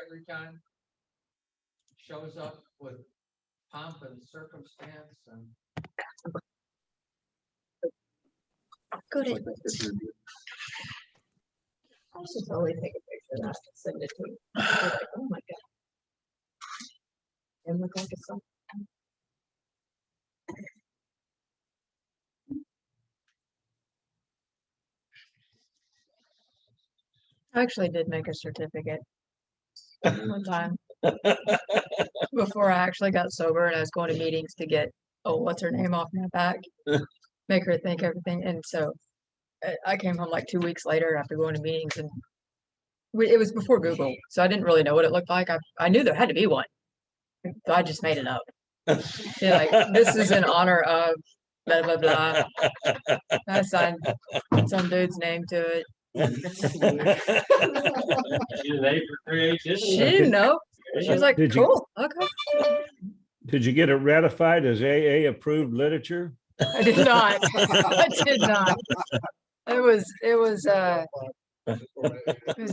every time. Shows up with pomp and circumstance and. Go to. I should totally take a picture of that and send it to you. Like, oh my god. And look like it's so. I actually did make a certificate one time before I actually got sober and I was going to meetings to get, oh, what's her name off my back, make her think everything. And so I came home like 2 weeks later after going to meetings and it was before Google. So I didn't really know what it looked like. I knew there had to be one. So I just made it up. Yeah, like this is in honor of blah, blah, blah. I signed some dude's name to it. She didn't know. She was like, Did you- cool, okay. Did you get it ratified as AA approved literature? I did not. I did not. It was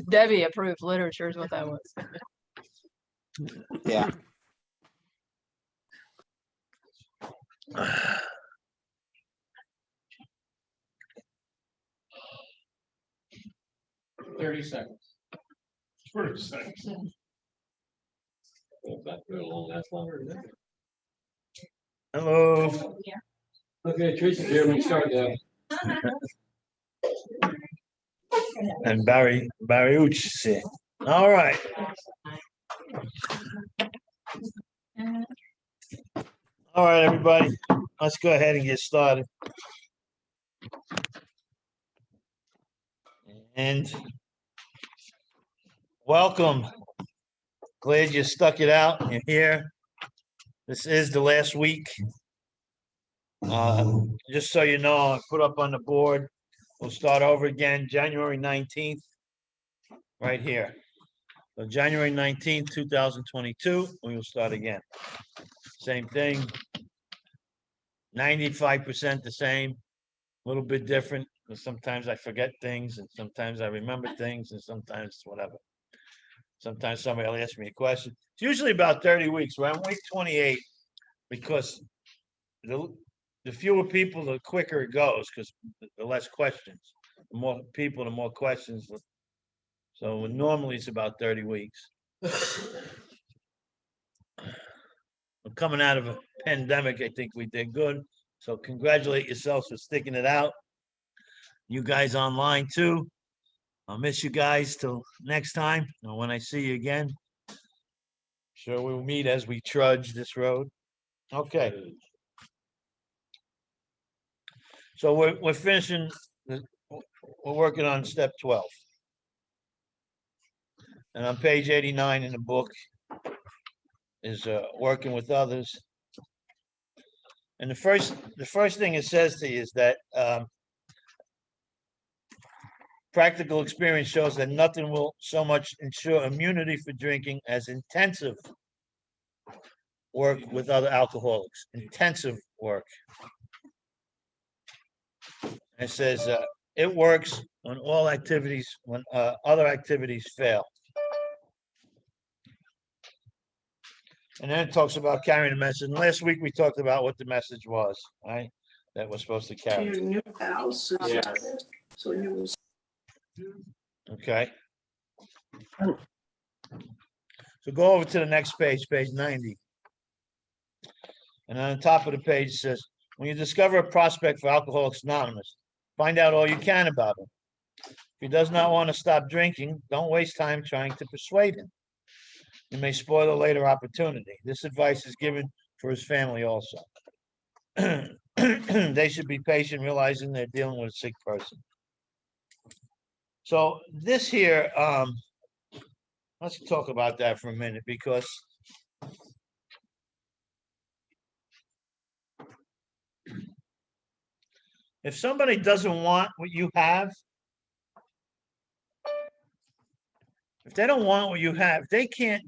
Debbie approved literature is what that was. Yeah. 30 seconds. 30 seconds. Well, that will last longer than that. Hello. Okay, Teresa, Jeremy, start now. And Barry Ucci. All right. All right, everybody, let's go ahead and get started. And welcome. Glad you stuck it out and you're here. This is the last week. Just so you know, I put up on the board, we'll start over again, January 19th, right here. So January 19th, 2022, we will start again. Same thing. 95% the same, a little bit different, because sometimes I forget things and sometimes I remember things and sometimes whatever. Sometimes somebody will ask me a question. It's usually about 30 weeks. We're on week 28 because the fewer people, the quicker it goes because the less questions. The more people, the more questions. So normally it's about 30 weeks. Coming out of a pandemic, I think we did good. So congratulate yourselves for sticking it out. You guys online too. I'll miss you guys till next time. And when I see you again, sure we'll meet as we trudge this road. Okay. So we're finishing, we're working on step 12. And on page 89 in the book is working with others. And the first thing it says to you is that practical experience shows that nothing will so much ensure immunity for drinking as intensive work with other alcoholics. Intensive work. It says it works when all activities, when other activities fail. And then it talks about carrying the message. And last week we talked about what the message was, right? That we're supposed to To carry. your new house. Yeah. So you Okay. So go over to the next page, page 90. And on the top of the page it says, when you discover a prospect for Alcoholics Anonymous, find out all you can about him. If he does not want to stop drinking, don't waste time trying to persuade him. You may spoil a later opportunity. This advice is given for his family also. They should be patient, realizing they're dealing with a sick person. So this here, let's talk about that for a minute because if somebody doesn't want what you have, if they don't want what you have, they can't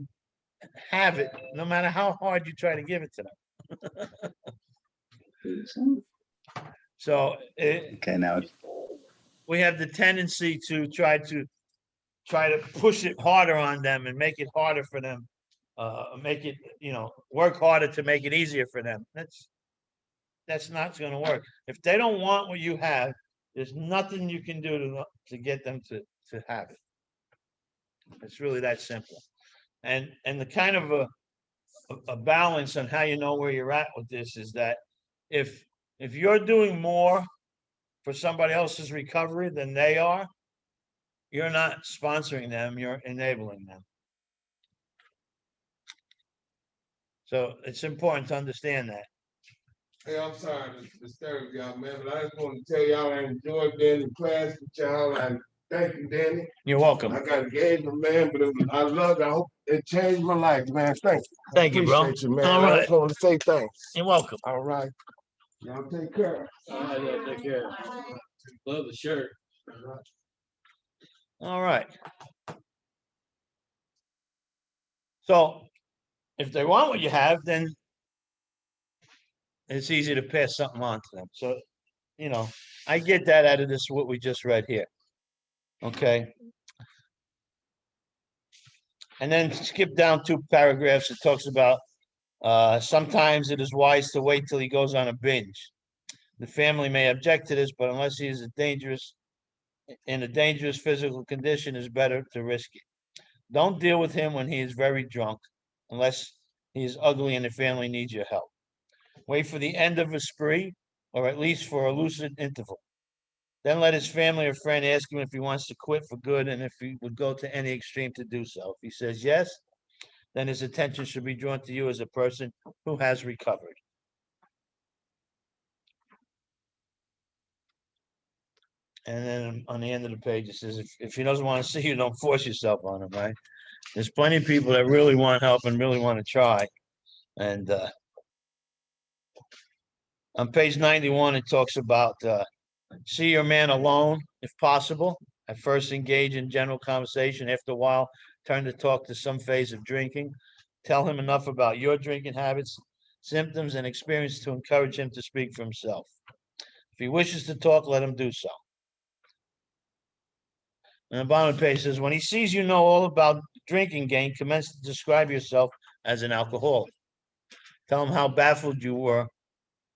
have it no matter how hard you try to give it to them. So Okay, now we have the tendency to try to try to push it harder on them and make it harder for them, make it, work harder to make it easier for them. That's not going to work. If they don't want what you have, there's nothing you can do to get them to have it. It's really that simple. And the kind of a balance on how you know where you're at with this is that if you're doing more for somebody else's recovery than they are, you're not sponsoring them, you're enabling them. So it's important to understand that. Hey, I'm sorry to disturb y'all, man, but I just want to tell y'all I enjoyed being in class with y'all, and thank you, Danny. You're welcome. I got engagement, man, but I loved it. I hope it changed my life, man. Thank you. Thank you, bro. Appreciate you, man. All I right. just want to say thanks. You're welcome. All right. Y'all take care. Take care. Love the shirt. All right. So if they want what you have, then it's easy to pass something on to them. So, I get that out of this, what we just read here. Okay. And then skip down 2 paragraphs. It talks about sometimes it is wise to wait till he goes on a binge. The family may object to this, but unless he is in a dangerous physical condition, it's better to risk it. Don't deal with him when he is very drunk, unless he is ugly and the family needs your help. Wait for the end of a spree, or at least for a lucid interval. Then let his family or friend ask him if he wants to quit for good and if he would go to any extreme to do so. If he says yes, then his attention should be drawn to you as a person who has recovered. And then on the end of the page, it says, if he doesn't want to see you, don't force yourself on him, right? There's plenty of people that really want help and really want to try. And on page 91, it talks about see your man alone, if possible. At first, engage in general conversation. After a while, turn to talk to some phase of drinking. Tell him enough about your drinking habits, symptoms, and experience to encourage him to speak for himself. If he wishes to talk, let him do so. And the bottom of the page says, when he sees you know all about drinking game, commence to describe yourself as an alcoholic. Tell him how baffled you were,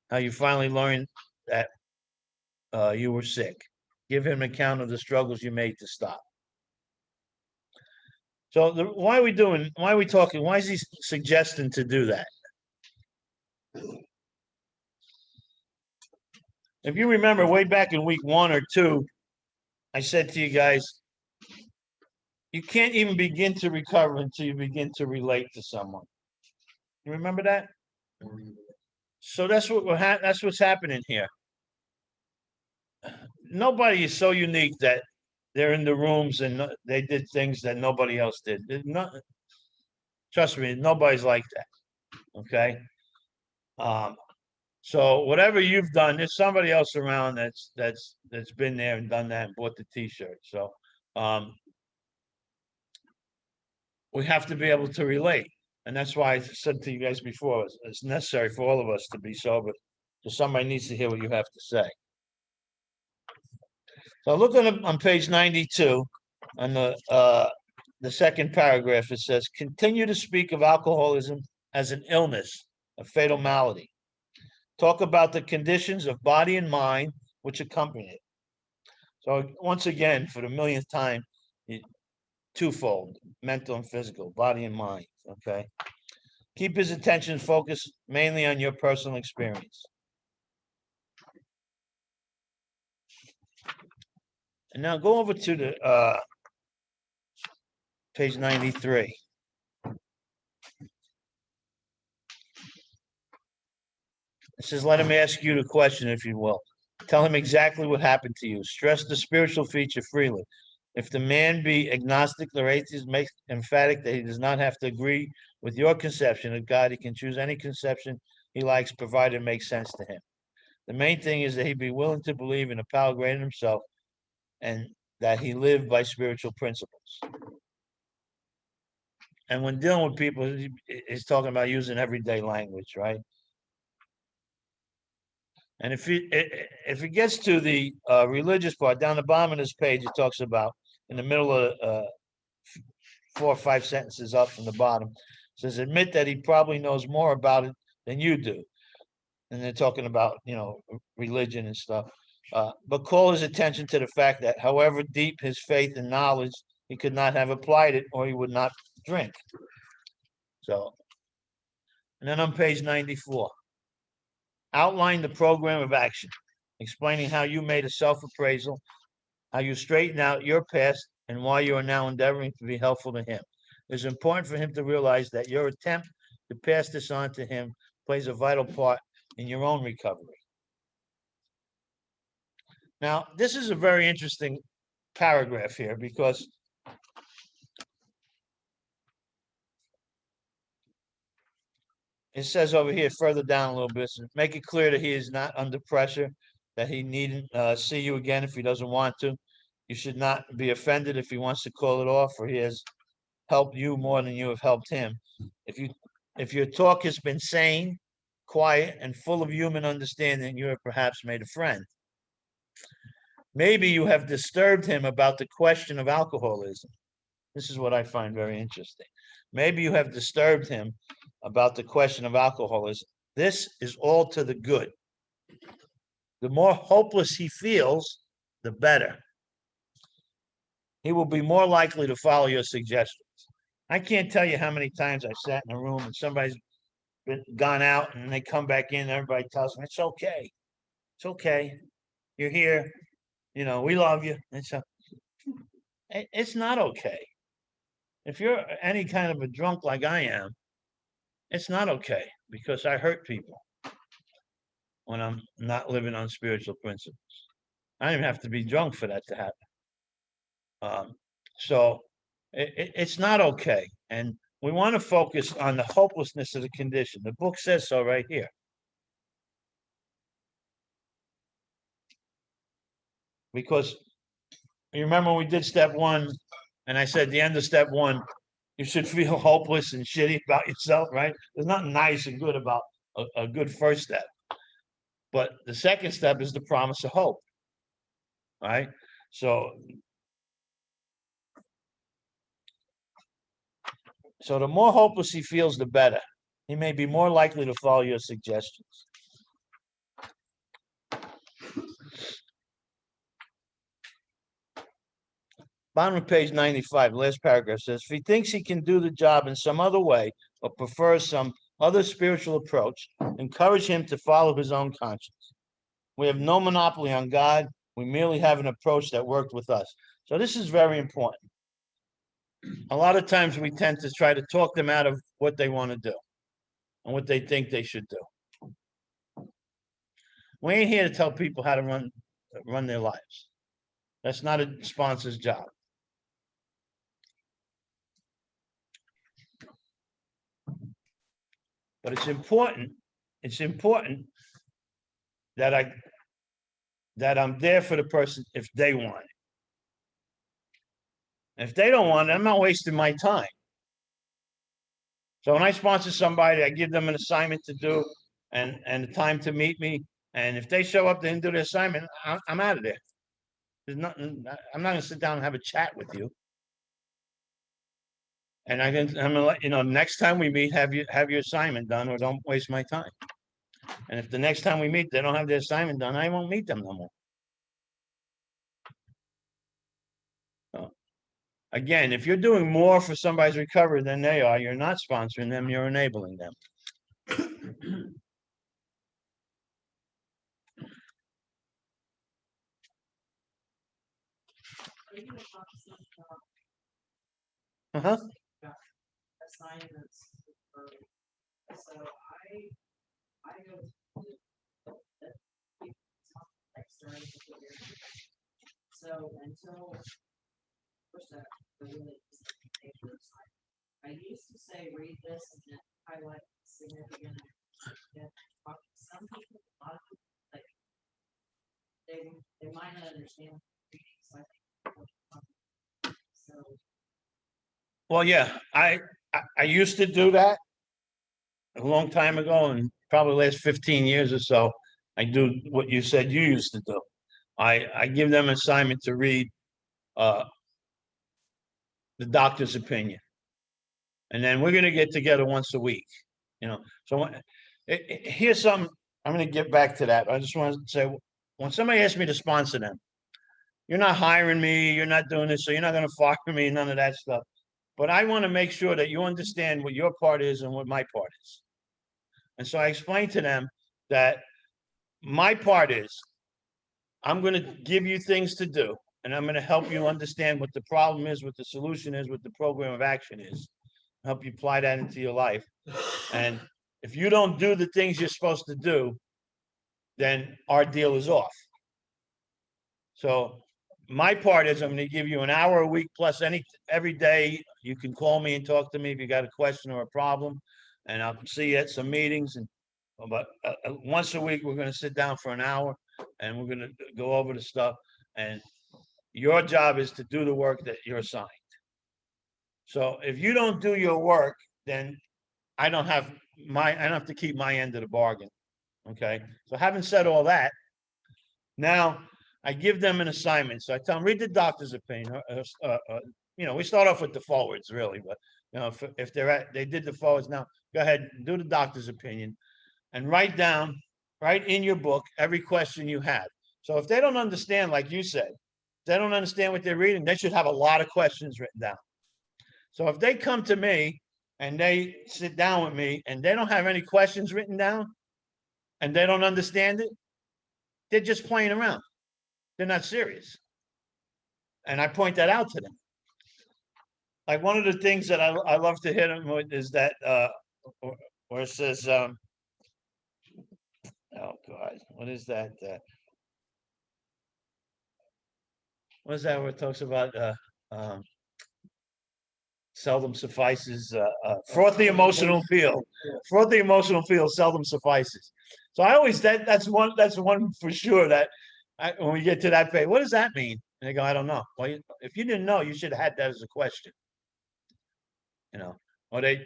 how you finally learned that you were sick. Give him an account of the struggles you made to stop. So why are we talking? Why is he suggesting to do that? If you remember way back in week 1 or 2, I said to you guys, you can't even begin to recover until you begin to relate to someone. You remember that? So that's what's happening here. Nobody is so unique that they're in the rooms and they did things that nobody else did. Trust me, nobody's like that. Okay. So whatever you've done, there's somebody else around that's been there and done that and bought the T-shirt. So we have to be able to relate. And that's why I said to you guys before, it's necessary for all of us to be sober. So somebody needs to hear what you have to say. So look on page 92, on the second paragraph, it says, continue to speak of alcoholism as an illness, a fatal malady. Talk about the conditions of body and mind which accompany it. So once again, for the millionth time, twofold, mental and physical, body and mind, okay? Keep his attention focused mainly on your personal experience. And now go over to the page 93. It says, let him ask you the question, if you will. Tell him exactly what happened to you. Stress the spiritual feature freely. If the man be agnostic or atheist, make emphatic that he does not have to agree with your conception of God. He can choose any conception he likes, provided it makes sense to him. The main thing is that he be willing to believe in a power greater than himself and that he live by spiritual principles. And when dealing with people, he's talking about using everyday language, right? And if it gets to the religious part, down the bottom of this page, it talks about, in the middle of 4 or 5 sentences up from the bottom. Says, admit that he probably knows more about it than you do. And they're talking about, religion and stuff. But call his attention to the fact that however deep his faith and knowledge, he could not have applied it or he would not drink. So, and then on page 94, outline the program of action, explaining how you made a self-appraisal, how you straightened out your past, and why you are now endeavoring to be helpful to him. It's important for him to realize that your attempt to pass this on to him plays a vital part in your own recovery. Now, this is a very interesting paragraph here because it says over here further down a little bit, make it clear that he is not under pressure, that he needn't see you again if he doesn't want to. You should not be offended if he wants to call it off, or he has helped you more than you have helped him. If your talk has been sane, quiet, and full of human understanding, you have perhaps made a friend. Maybe you have disturbed him about the question of alcoholism. This is what I find very interesting. Maybe you have disturbed him about the question of alcoholism. This is all to the good. The more hopeless he feels, the better. He will be more likely to follow your suggestions. I can't tell you how many times I've sat in a room and somebody's gone out and they come back in and everybody tells them, it's okay. It's okay. You're here. We love you. It's not okay. If you're any kind of a drunk like I am, it's not okay because I hurt people when I'm not living on spiritual principles. I don't even have to be drunk for that to happen. So it's not okay. And we want to focus on the hopelessness of the condition. The book says so right here. Because you remember when we did step 1, and I said at the end of step 1, you should feel hopeless and shitty about yourself, right? There's nothing nice and good about a good first step. But the second step is the promise of hope, right? So the more hopeless he feels, the better. He may be more likely to follow your suggestions. Bottom of page 95, last paragraph says, if he thinks he can do the job in some other way or prefers some other spiritual approach, encourage him to follow his own conscience. We have no monopoly on God. We merely have an approach that worked with us. So this is very important. A lot of times we tend to try to talk them out of what they want to do and what they think they should do. We ain't here to tell people how to run their lives. That's not a sponsor's job. But it's important that I'm there for the person if they want it. If they don't want it, I'm not wasting my time. So when I sponsor somebody, I give them an assignment to do and the time to meet me. And if they show up, they didn't do the assignment, I'm out of there. There's nothing. I'm not going to sit down and have a chat with you. And I'm going to let you know, next time we meet, have your assignment done, or don't waste my time. And if the next time we meet, they don't have their assignment done, I won't meet them no more. So, again, if you're doing more for somebody's recovery than they are, you're not sponsoring them, you're enabling them. Uh-huh. Assignments. So I go so until first I used to say read this and then highlight significant. Some people, a lot of people, like they might not understand reading, so I think so. Well, yeah, I used to do that a long time ago, and probably the last 15 years or so, I do what you said you used to do. I give them an assignment to read the doctor's opinion. And then we're gonna get together once a week, so here's something, I'm gonna get back to that. I just want to say, when somebody asks me to sponsor them, you're not hiring me, you're not doing this, so you're not gonna fire me, none of that stuff. But I want to make sure that you understand what your part is and what my part is. And so I explained to them that my part is, I'm going to give you things to do, and I'm going to help you understand what the problem is, what the solution is, what the program of action is, help you apply that into your life. And if you don't do the things you're supposed to do, then our deal is off. So my part is, I'm going to give you an hour a week plus every day. You can call me and talk to me if you got a question or a problem, and I'll see you at some meetings. And but once a week, we're going to sit down for an hour, and we're going to go over the stuff. And your job is to do the work that you're assigned. So if you don't do your work, then I don't have to keep my end of the bargain. Okay. So having said all that, now I give them an assignment. So I tell them, read the doctor's opinion. We start off with the forwards, really, but if they did the forwards, now go ahead, do the doctor's opinion, and write in your book every question you have. So if they don't understand, like you said, they don't understand what they're reading, they should have a lot of questions written down. So if they come to me and they sit down with me and they don't have any questions written down and they don't understand it, they're just playing around. They're not serious. And I point that out to them. Like one of the things that I love to hit them with is that where it says, oh God, what is that? What is that where it talks about seldom suffices, frothy emotional appeal. Frothy emotional appeal seldom suffices. So I always, that's one for sure that when we get to that page, what does that mean? And they go, I don't know. Well, if you didn't know, you should have had that as a question. Or they,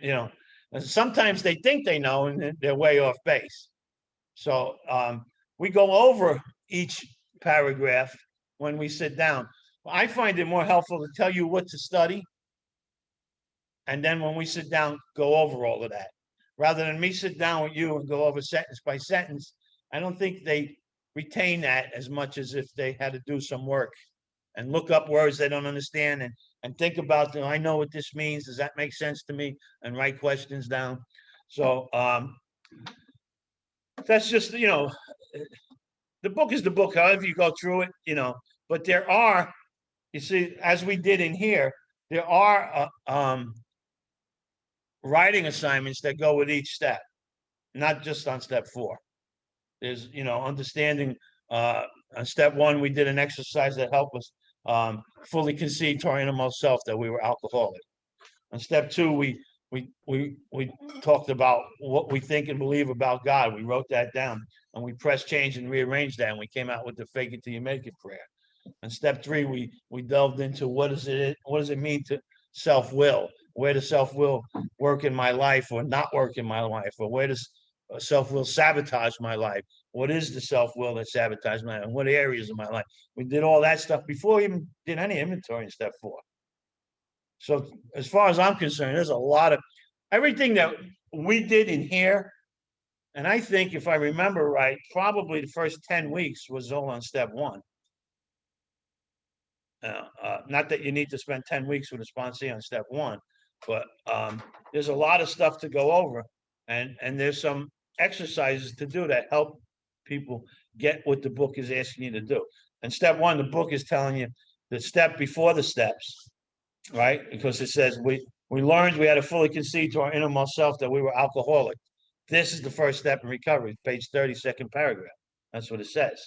and sometimes they think they know and they're way off base. So we go over each paragraph when we sit down. I find it more helpful to tell you what to study. And then when we sit down, go over all of that. Rather than me sit down with you and go over sentence by sentence, I don't think they retain that as much as if they had to do some work and look up words they don't understand and think about them. I know what this means. Does that make sense to me? And write questions down. So that's just, the book is the book, however you go through it, but there are, you see, as we did in here, there are writing assignments that go with each step, not just on step 4. There's, understanding, on step 1, we did an exercise that helped us fully concede to our innermost self that we were alcoholic. On step 2, we talked about what we think and believe about God. We wrote that down and we pressed change and rearranged that, and we came out with the fake it till you make it prayer. On step 3, we delved into what does it mean to self-will? Where does self-will work in my life or not work in my life? Or where does self-will sabotage my life? What is the self-will that sabotages my life? And what areas of my life? We did all that stuff before we even did any inventory in step 4. So as far as I'm concerned, there's a lot of everything that we did in here. And I think if I remember right, probably the first 10 weeks was all on step 1. Not that you need to spend 10 weeks with a sponsee on step 1, but there's a lot of stuff to go over, and there's some exercises to do that help people get what the book is asking you to do. And step 1, the book is telling you the step before the steps, right? Because it says we learned we had to fully concede to our innermost self that we were alcoholic. This is the first step in recovery, page 30, second paragraph. That's what it says.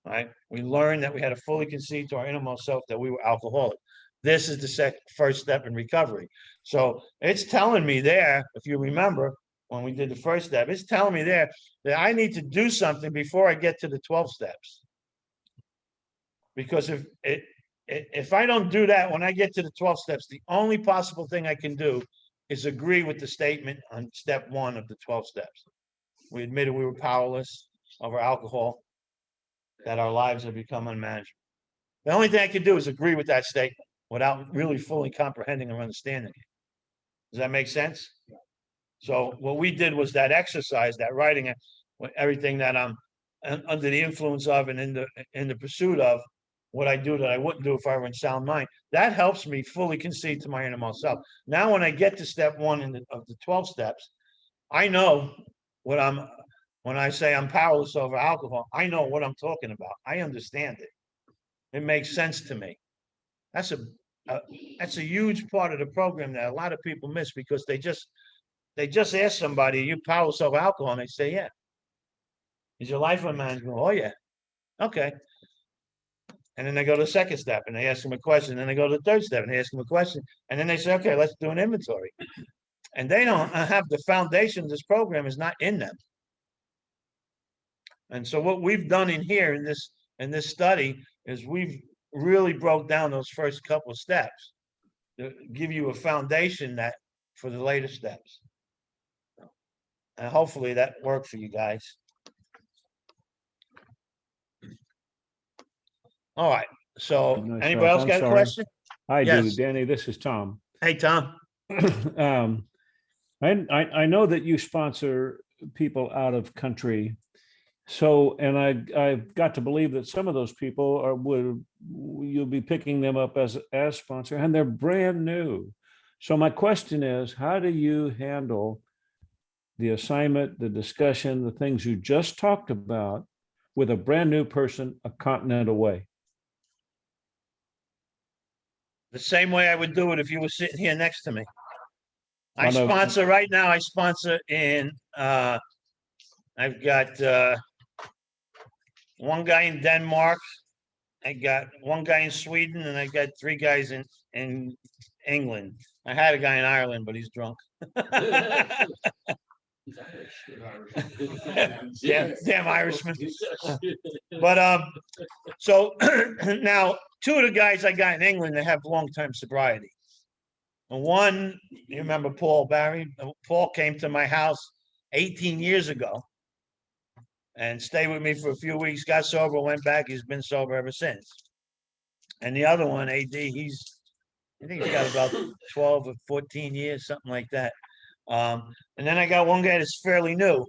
Right? We learned that we had to fully concede to our innermost self that we were alcoholic. This is the first step in recovery. So it's telling me there, if you remember when we did the first step, it's telling me there that I need to do something before I get to the 12 steps. Because if I don't do that when I get to the 12 steps, the only possible thing I can do is agree with the statement on step 1 of the 12 steps. We admitted we were powerless over alcohol, that our lives have become unmanageable. The only thing I can do is agree with that statement. without really fully comprehending or understanding it. Does that make sense? So what we did was that exercise, that writing, everything that I'm under the influence of and in the pursuit of, what I do that I wouldn't do if I were in sound mind, that helps me fully concede to my innermost self. Now, when I get to step one of the 12 steps, I know when I say I'm powerless over alcohol, I know what I'm talking about. I understand it. It makes sense to me. That's a huge part of the program that a lot of people miss because they just ask somebody, "Are you powerless over alcohol?" And they say, "Yeah." "Is your life unmanageable?" "Oh, yeah." "Okay." And then they go to the second step and they ask them a question. And then they go to the third step and they ask them a question. And then they say, "Okay, let's do an inventory." And they don't have the foundation of this program is not in them. And so what we've done in here in this study is we've really broke down those first couple of steps to give you a foundation that for the later steps. And hopefully that worked for you guys. All right. So Nice, anybody Ralph. else I'm got a sorry. question? I do, Yes. Danny. This is Tom. Hey, Tom. I know that you sponsor people out of country. So, and I've got to believe that some of those people you'll be picking them up as sponsor, and they're brand new. So my question is, how do you handle the assignment, the discussion, the things you just talked about with a brand new person a continent away? The same way I would do it if you were sitting here next to me. I On a- sponsor right now, I sponsor in, I've got one guy in Denmark. I got one guy in Sweden and I got 3 guys in England. I had a guy in Ireland, but he's drunk. He's Irish. Damn Irishman. But so now 2 of the guys I got in England, they have long-term sobriety. And one, you remember Paul Barry? Paul came to my house 18 years ago and stayed with me for a few weeks, got sober, went back. He's been sober ever since. And the other one, AD, I think he's got about 12 or 14 years, something like that. And then I got one guy that's fairly new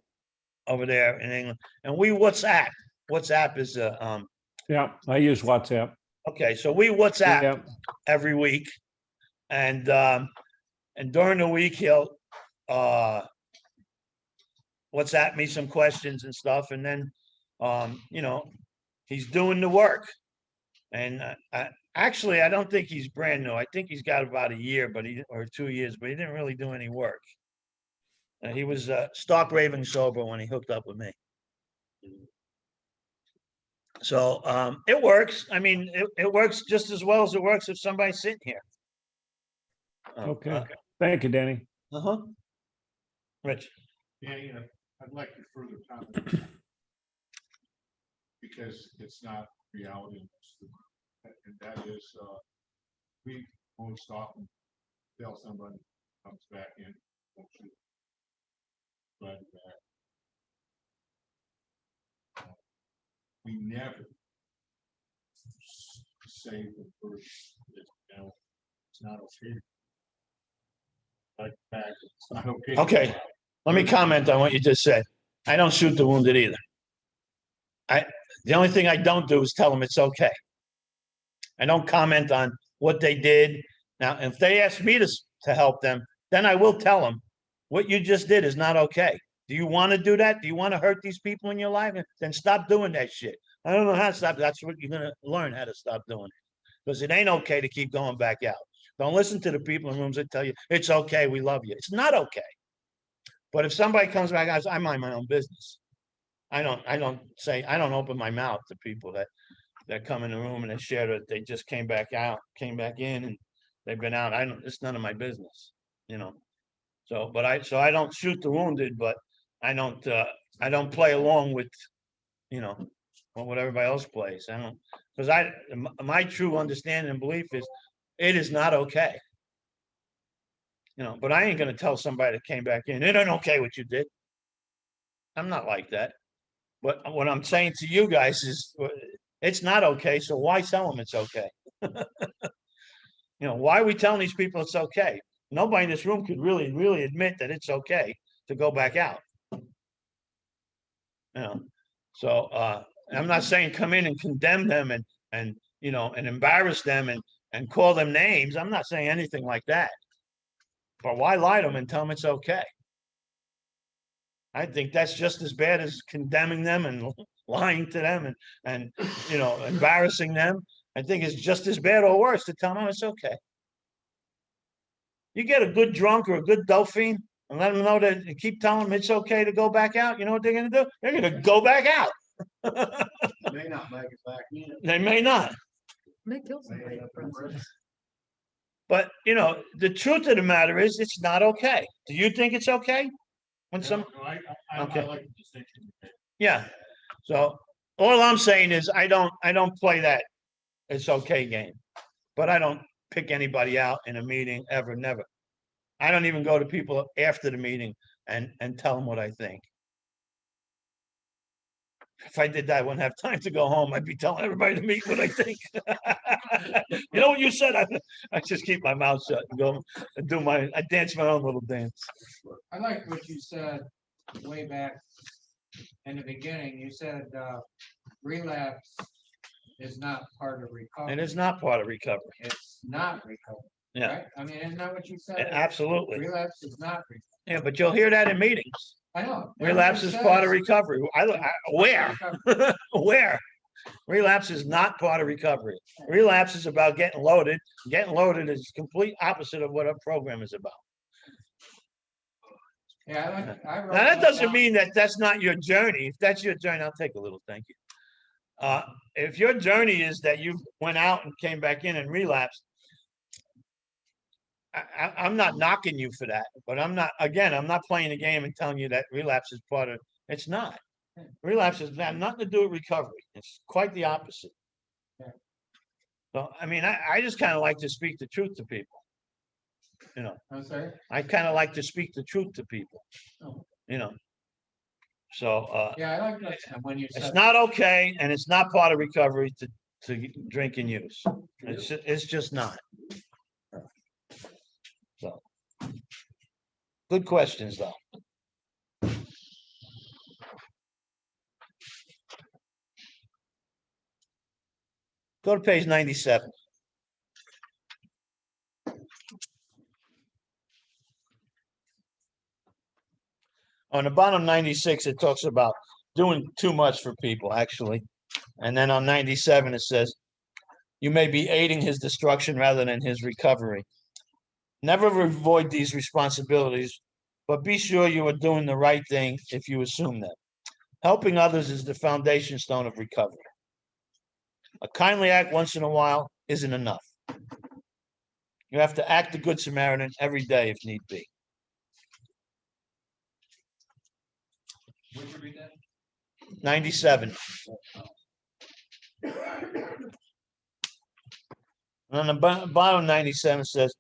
over there in England, and we WhatsApp. WhatsApp is Yeah, I use WhatsApp. okay. So we WhatsApp Yeah. every week, and during the week he'll WhatsApp me some questions and stuff, and then he's doing the work. And actually, I don't think he's brand new. I think he's got about a year, or 2 years, but he didn't really do any work. He was stark raving sober when he hooked up with me. So it works. I mean, it works just as well as it works if somebody's sitting here. Okay. Thank you, Danny. Uh-huh. Rich. Danny, I'd like to further comment. Because it's not reality. And that is, we most often tell somebody comes back in, don't shoot. But we never say the word, it's not okay. Like back, it's not okay. Okay. Let me comment on what you just said. I don't shoot the wounded either. The only thing I don't do is tell them it's okay. I don't comment on what they did. Now, if they ask me to help them, then I will tell them what you just did is not okay. Do you want to do that? Do you want to hurt these people in your life? Then stop doing that shit. I don't know how to stop. That's what you're going to learn, how to stop doing it. Because it ain't okay to keep going back out. Don't listen to the people in rooms that tell you, it's okay, we love you. It's not okay. But if somebody comes back, I mind my own business. I don't open my mouth to people that come in the room and they share that they just came back in and they've been out. It's none of my business, So, I don't shoot the wounded, but I don't play along with, what everybody else plays. Because my true understanding and belief is it is not okay. But I ain't gonna tell somebody that came back in, it ain't okay what you did. I'm not like that. But what I'm saying to you guys is it's not okay, so why tell them it's okay? You know, why are we telling these people it's okay? Nobody in this room could really admit that it's okay to go back out. You know, so, I'm not saying come in and condemn them and, you know, and embarrass them and call them names. I'm not saying anything like that. But why lie to them and tell them it's okay? I think that's just as bad as condemning them and lying to them and, you know, embarrassing them. I think it's just as bad or worse to tell them it's okay. You get a good drunk or a good Delphine and let them know that and keep telling them it's okay to go back out. You know what they're going to do? They're going to go back out. May not make it back in. They may not. They kill somebody, for instance. But, you know, the truth of the matter is it's not okay. Do you think it's okay? When some, No, I Okay. like the distinction. you made. yeah. So all I'm saying is I don't play that it's okay game. But I don't pick anybody out in a meeting ever, never. I don't even go to people after the meeting and tell them what I think. If I did that, I wouldn't have time to go home. I'd be telling everybody to meet what I think. You know what you said? I just keep my mouth shut and go and I dance my own little dance. I like what you said way back in the beginning. You said, relapse is not part of recovery. And it's not part of recovery. It's not recovery. Yeah. Right? I mean, isn't that what you said? Absolutely. Relapse is not recovery. Yeah, but you'll hear that in meetings. I know. Relapse is part of recovery. Where? Recovery. Where? Relapse is not part of recovery. Relapse is about getting loaded. Getting loaded is complete opposite of what a program is about. Yeah, I wrote Now, that doesn't down. mean that that's not your journey. If that's your journey, I'll take a little, thank you. If your journey is that you went out and came back in and relapsed, I'm not knocking you for that, but I'm not playing the game and telling you that relapse is part of, it's not. Relapse has nothing to do with recovery. It's quite the opposite. Yeah. So, I mean, I just kind of like to speak the truth to people. You know, I'm sorry. I kind of like to speak the truth to people, Oh. you know. So, Yeah, I like that when you it's said. not okay and it's not part of recovery to drink and use. It's just not. So, good questions though. Go to page 97. On the bottom 96, it talks about doing too much for people, actually. And then on 97, it says, you may be aiding his destruction rather than his recovery. Never avoid these responsibilities, but be sure you are doing the right thing if you assume them. Helping others is the foundation stone of recovery. A kindly act once in a while isn't enough. You have to act the Good Samaritan every day if need be. Would you read that? 97. And on the bottom 97 says,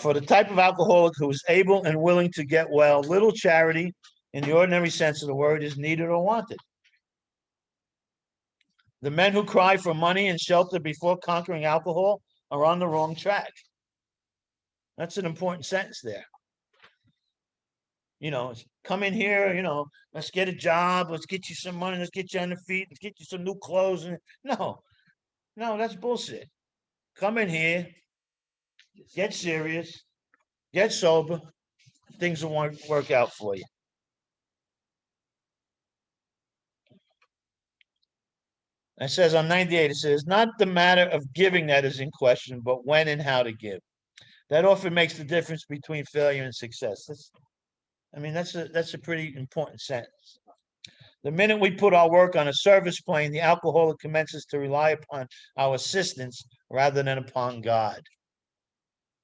for the type of alcoholic who is able and willing to get well, little charity in the ordinary sense of the word is needed or wanted. The men who cry for money and shelter before conquering alcohol are on the wrong track. That's an important sentence there. You know, come in here, you know, let's get a job, let's get you some money, let's get you on the feet, let's get you some new clothes. And no, that's bullshit. Come in here, get serious, get sober, things will work out for you. It says on 98, it says, not the matter of giving that is in question, but when and how to give. That often makes the difference between failure and success. That's a pretty important sentence. The minute we put our work on a service plane, the alcoholic commences to rely upon our assistance rather than upon God.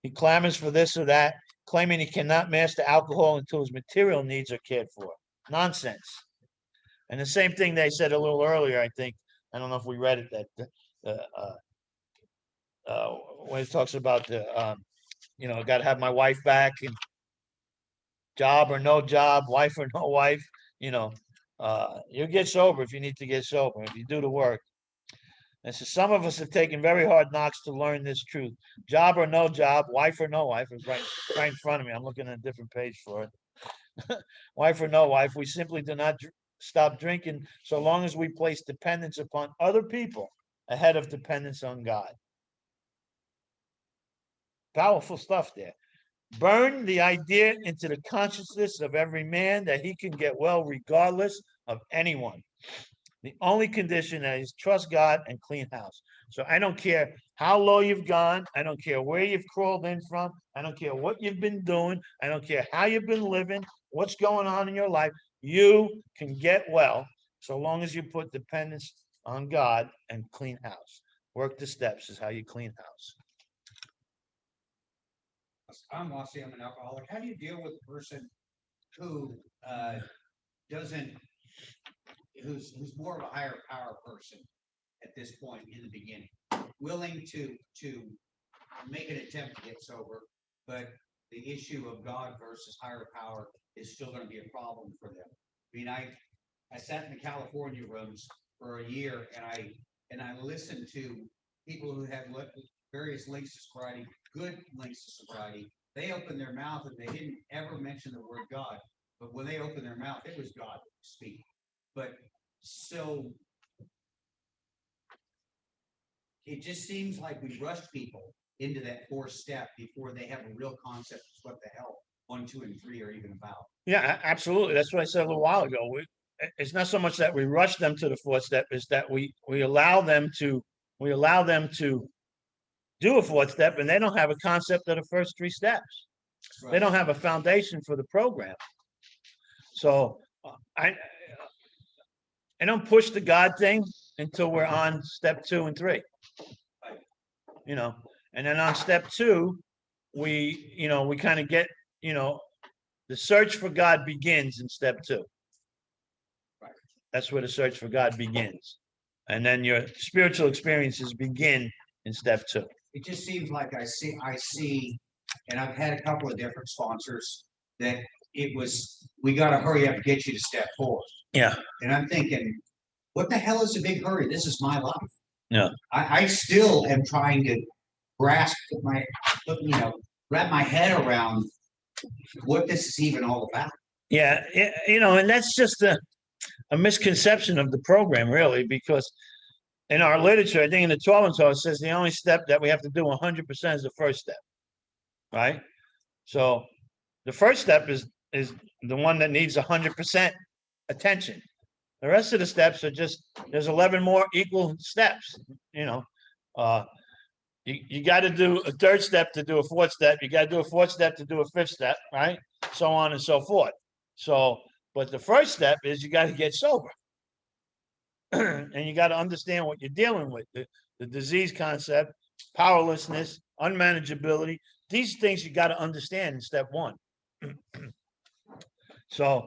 He clamors for this or that, claiming he cannot master alcohol until his material needs are cared for. Nonsense. And the same thing they said a little earlier, I think. I don't know if we read it, that when it talks about got to have my wife back, and job or no job, wife or no wife, you get sober if you need to get sober, if you do the work. And so some of us have taken very hard knocks to learn this truth. Job or no job, wife or no wife, is right in front of me. I'm looking at a different page for it. Wife or no wife, we simply do not stop drinking so long as we place dependence upon other people ahead of dependence on God. Powerful stuff there. Burn the idea into the consciousness of every man that he can get well regardless of anyone. The only condition is trust God and clean house. So I don't care how low you've gone. I don't care where you've crawled in from. I don't care what you've been doing. I don't care how you've been living, what's going on in your life. You can get well so long as you put dependence on God and clean house. Work the steps is how you clean house. I'm Mossy, I'm an alcoholic. How do you deal with a person who doesn't, who's more of a higher power person at this point in the beginning, willing to make an attempt to get sober, but the issue of God versus higher power is still going to be a problem for them? I mean, I sat in the California rooms for a year, and I listened to people who had various links to sobriety, good links to sobriety. They opened their mouth and they didn't ever mention the word God, but when they opened their mouth, it was God speaking. But so it just seems like we rush people into that fourth step before they have a real concept of what the hell 1, 2, and 3 are even about. Yeah, absolutely. That's what I said a little while ago. It's not so much that we rush them to the fourth step, is that we allow them to do a fourth step, and they don't have a concept of the first 3 steps. They don't have a foundation for the program. So I don't push the God thing until we're on step 2 and 3. You know, and then on step 2, we kind of get, the search for God begins in step 2. That's where the search for God begins. And then your spiritual experiences begin in step 2. It just seems like I see, and I've had a couple of different sponsors that we got to hurry up and get you to step 4. Yeah. And I'm thinking, what the hell is a big hurry? This is my life. Yeah. I still am trying to wrap my head around what this is even all about. Yeah. And that's just a misconception of the program, really, because in our literature, I think in the 12 and 12, it says the only step that we have to do 100% is the first step, right? So the first step is the one that needs 100% attention. The rest of the steps are there's 11 more equal steps, You got to do a third step to do a fourth step. You got to do a fourth step to do a fifth step, right? So on and so forth. So, but the first step is you got to get sober. And you got to understand what you're dealing with, the disease concept, powerlessness, unmanageability. These things you got to understand in step 1. So,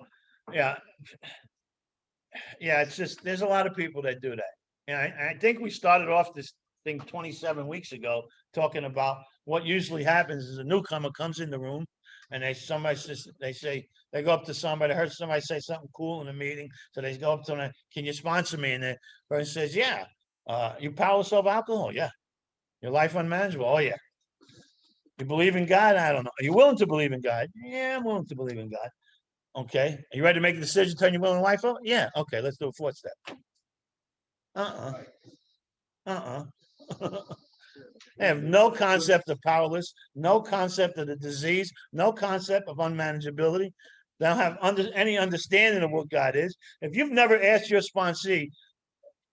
yeah, it's just, there's a lot of people that do that. And I think we started off this thing 27 weeks ago talking about what usually happens is a newcomer comes in the room and they go up to somebody, heard somebody say something cool in a meeting. So they go up to them, can you sponsor me? And the person says, yeah. You powerless of alcohol? Yeah. Your life unmanageable? Oh, yeah. You believe in God? I don't know. Are you willing to believe in God? Yeah, I'm willing to believe in God. Okay. Are you ready to make a decision, turn your will and life over? Yeah. Okay, let's do a fourth step. They have no concept of powerless, no concept of the disease, no concept of unmanageability. They don't have any understanding of what God is. If you've never asked your sponsee,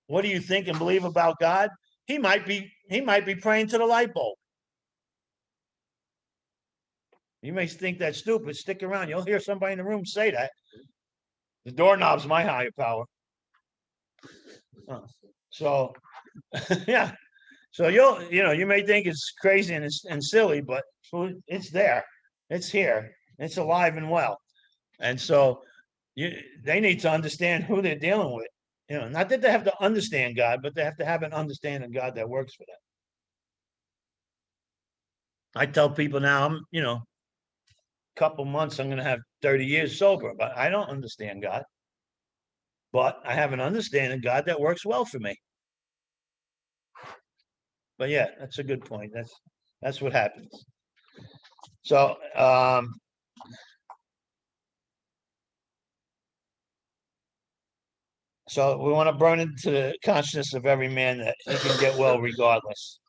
what do you think and believe about God? He might be praying to the light bulb. You may think that's stupid. Stick around. You'll hear somebody in the room say that. The doorknob's my higher power. So, yeah. So you may think it's crazy and silly, but it's there. It's here. It's alive and well. And so they need to understand who they're dealing with. Not that they have to understand God, but they have to have an understanding of God that works for them. I tell people now, I'm, couple months, I'm going to have 30 years sober, but I don't understand God. But I have an understanding of God that works well for me. But yeah, that's a good point. That's what happens. So, so we want to burn into the consciousness of every man that he can get well regardless.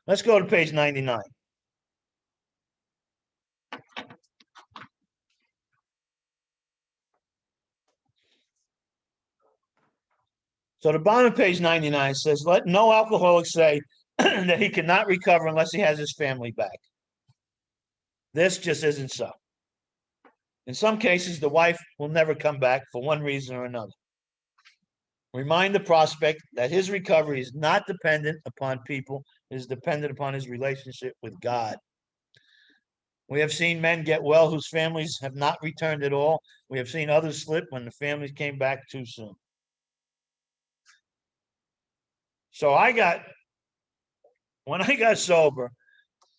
Let's go to page 99. So the bottom of page 99 says, let no alcoholic say that he cannot recover unless he has his family back. This just isn't so. In some cases, the wife will never come back for one reason or another. Remind the prospect that his recovery is not dependent upon people, it is dependent upon his relationship with God. We have seen men get well whose families have not returned at all. We have seen others slip when the families came back too soon. So when I got sober,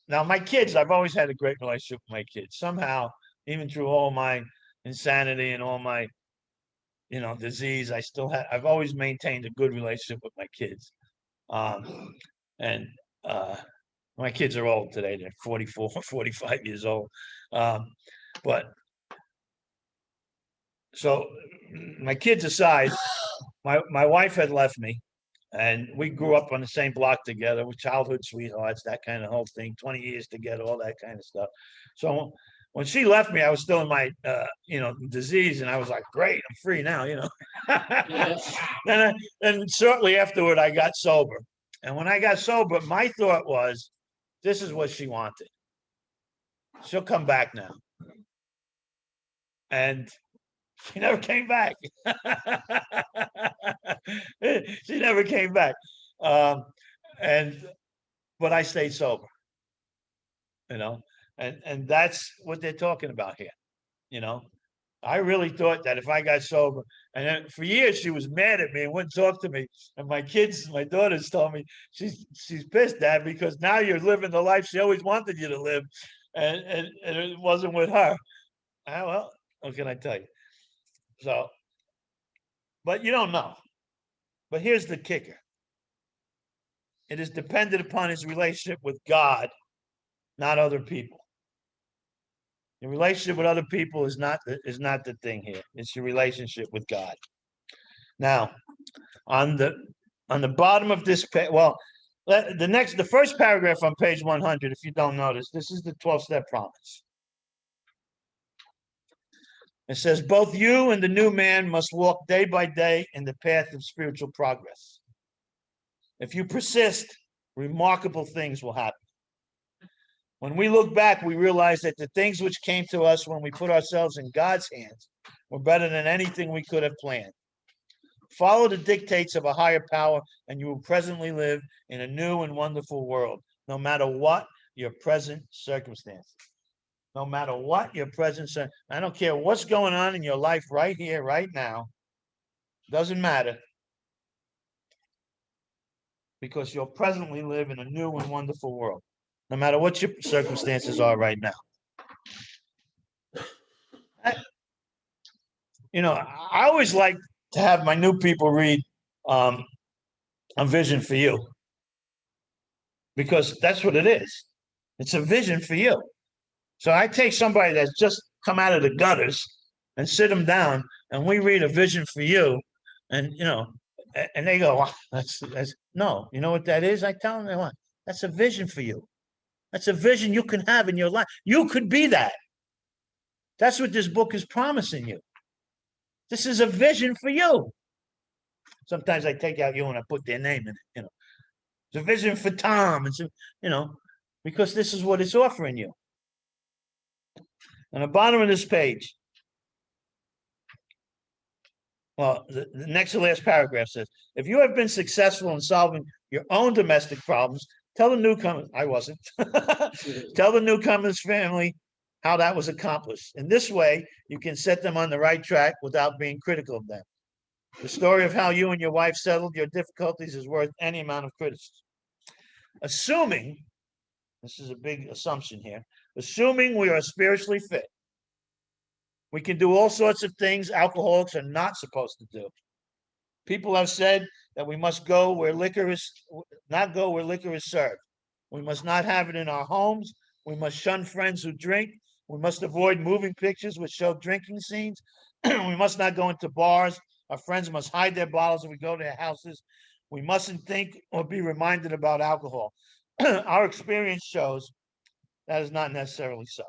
now my kids, I've always had a great relationship with my kids. Somehow, even through all my insanity and all my, disease, I've always maintained a good relationship with my kids. And my kids are old today. They're 44, 45 years old. But so my kids aside, my wife had left me. And we grew up on the same block together with childhood sweethearts, that kind of whole thing, 20 years together, all that kind of stuff. So when she left me, I was still in my, disease. And I was like, great, I'm free now, And shortly afterward, I got sober. And when I got sober, my thought was, this is what she wanted. She'll come back now. And she never came back. She never came back. But I stayed sober, and that's what they're talking about here. I really thought that if I got sober, and then for years she was mad at me and wouldn't talk to me. And my daughters told me she's pissed, Dad, because now you're living the life she always wanted you to live, and it wasn't with her. Well, what can I tell you? So, but you don't know. But here's the kicker. It is dependent upon his relationship with God, not other people. The relationship with other people is not the thing here. It's your relationship with God. Now, on the bottom of this page, the first paragraph on page 100, if you don't notice, this is the 12-step promise. It says, both you and the new man must walk day by day in the path of spiritual progress. If you persist, remarkable things will happen. When we look back, we realize that the things which came to us when we put ourselves in God's hands were better than anything we could have planned. Follow the dictates of a higher power, and you will presently live in a new and wonderful world, no matter what your present circumstances. No matter what your present, I don't care what's going on in your life right here, right now. Doesn't matter. Because you'll presently live in a new and wonderful world, no matter what your circumstances are right now. I always like to have my new people read A Vision for You, because that's what it is. It's a vision for you. So I take somebody that's just come out of the gutters and sit them down, and we read A Vision for You, and and they go, well, that's no, you know what that is? I tell them, what? That's a vision for you. That's a vision you can have in your life. You could be that. That's what this book is promising you. This is a vision for you. Sometimes I take out you and I put their name in it. It's a vision for Tom. It's because this is what it's offering you. On the bottom of this page, the next to last paragraph says, if you have been successful in solving your own domestic problems, tell the newcomers, I wasn't, tell the newcomers family how that was accomplished. In this way, you can set them on the right track without being critical of them. The story of how you and your wife settled your difficulties is worth any amount of criticism. Assuming, this is a big assumption here, assuming we are spiritually fit, we can do all sorts of things alcoholics are not supposed to do. People have said that we must go where liquor is, not go where liquor is served. We must not have it in our homes. We must shun friends who drink. We must avoid moving pictures which show drinking scenes. We must not go into bars. Our friends must hide their bottles if we go to their houses. We mustn't think or be reminded about alcohol. Our experience shows that is not necessarily so.